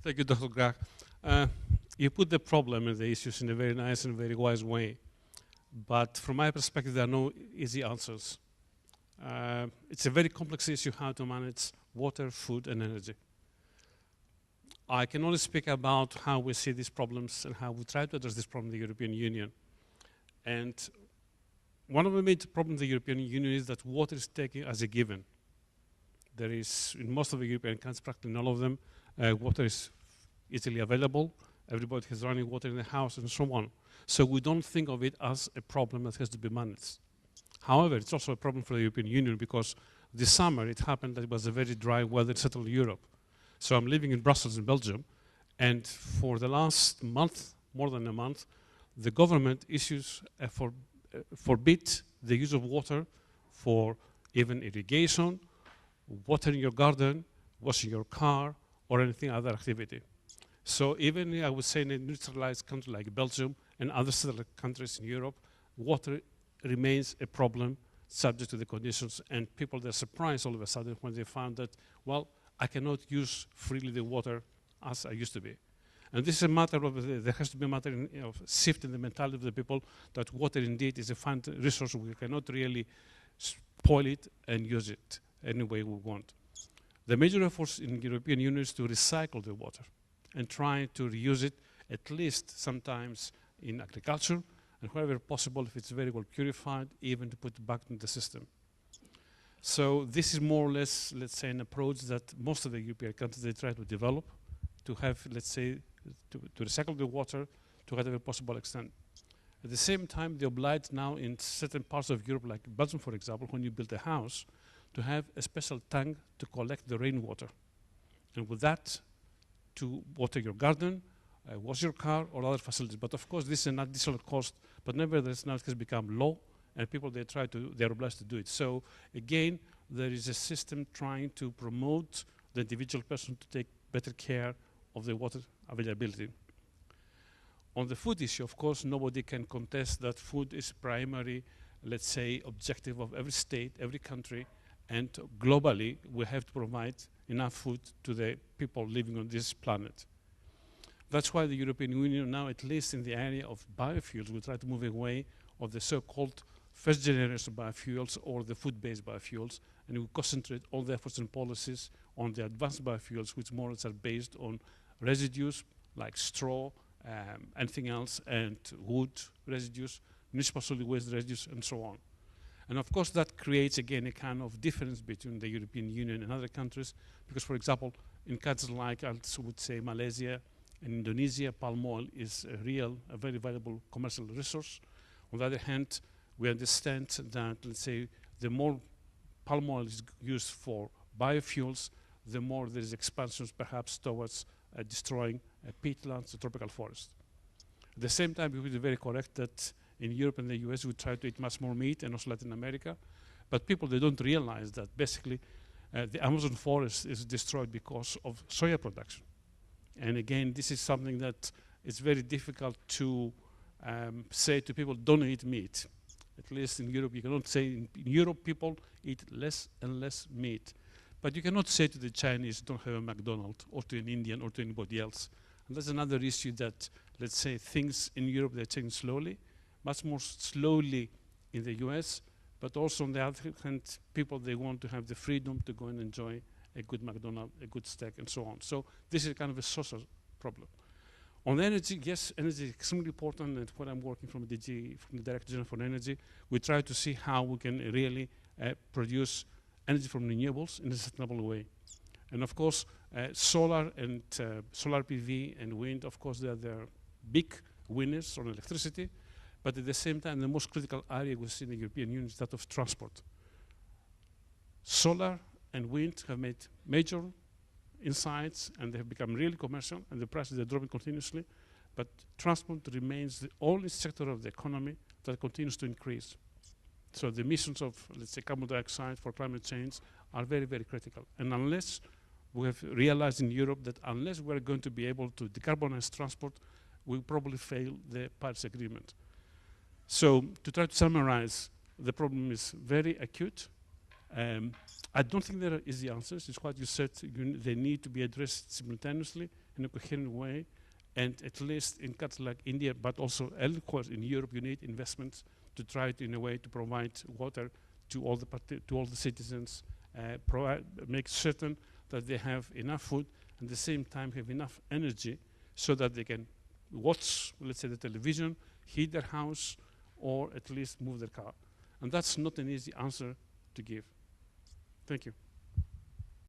Thank you, Dr. Grach. You put the problem and the issues in a very nice and very wise way. But from my perspective, there are no easy answers. It's a very complex issue how to manage water, food, and energy. I can only speak about how we see these problems and how we try to address this problem in the European Union. And one of the major problems in the European Union is that water is taken as a given. There is, in most of the European countries, practically in all of them, water is easily available. Everybody has running water in the house and so on. So we don't think of it as a problem that has to be managed. However, it's also a problem for the European Union because this summer it happened that it was a very dry weather in Central Europe. So I'm living in Brussels in Belgium, and for the last month, more than a month, the government issues forbid the use of water for even irrigation, watering your garden, washing your car, or anything other activity. So even, I would say, in a neutralized country like Belgium and other settled countries in Europe, water remains a problem subject to the conditions, and people, they're surprised all of a sudden when they found that, well, I cannot use freely the water as I used to be. And this is a matter of, there has to be a matter of shift in the mentality of the people that water indeed is a finite resource. We cannot really spoil it and use it any way we want. The major efforts in the European Union is to recycle the water and try to reuse it, at least sometimes in agriculture, and wherever possible, if it's very well purified, even to put it back in the system. So this is more or less, let's say, an approach that most of the European countries, they try to develop, to have, let's say, to recycle the water to whatever possible extent. At the same time, they oblige now in certain parts of Europe, like Belgium, for example, when you build a house, to have a special tank to collect the rainwater. And with that, to water your garden, wash your car, or other facilities. But of course, this is an additional cost, but nevertheless, now it has become law, and people, they're obliged to do it. So again, there is a system trying to promote the individual person to take better care of the water availability. On the food issue, of course, nobody can contest that food is primary, let's say, objective of every state, every country, and globally, we have to provide enough food to the people living on this planet. That's why the European Union now, at least in the area of biofuels, will try to move away of the so-called first generation biofuels or the food-based biofuels, and we concentrate all the efforts and policies on the advanced biofuels, which more or less are based on residues like straw, anything else, and wood residues, municipal solid waste residues, and so on. And of course, that creates, again, a kind of difference between the European Union and other countries, because, for example, in countries like, I would say, Malaysia and Indonesia, palm oil is a very valuable commercial resource. On the other hand, we understand that, let's say, the more palm oil is used for biofuels, the more there is expansions perhaps towards destroying peatlands, the tropical forest. At the same time, we would be very correct that in Europe and the US, we try to eat much more meat, and also Latin America. But people, they don't realize that basically the Amazon forest is destroyed because of soya production. And again, this is something that is very difficult to say to people, don't eat meat. At least in Europe, you cannot say, in Europe, people eat less and less meat. But you cannot say to the Chinese, don't have a McDonald's, or to an Indian, or to anybody else. And that's another issue that, let's say, things in Europe, they change slowly, much more slowly in the US, but also on the other hand, people, they want to have the freedom to go and enjoy a good McDonald's, a good steak, and so on. So this is kind of a social problem. On energy, yes, energy is extremely important, and when I'm working from the Director General for Energy, we try to see how we can really produce energy from renewables in a sustainable way. And of course, solar and solar PV and wind, of course, they're big winners on electricity, but at the same time, the most critical area we see in the European Union is that of transport. Solar and wind have made major insights, and they have become really commercial, and the prices are dropping continuously, but transport remains the only sector of the economy that continues to increase. So the emissions of, let's say, carbon dioxide for climate change are very, very critical. And unless we have realized in Europe that unless we're going to be able to decarbonize transport, we'll probably fail the Paris Agreement. So to try to summarize, the problem is very acute. I don't think there are easy answers. It's what you said, they need to be addressed simultaneously in a coherent way. And at least in countries like India, but also elsewhere in Europe, you need investments to try to, in a way, to provide water to all the citizens, make certain that they have enough food and at the same time have enough energy so that they can watch, let's say, the television, heat their house, or at least move their car. And that's not an easy answer to give. Thank you.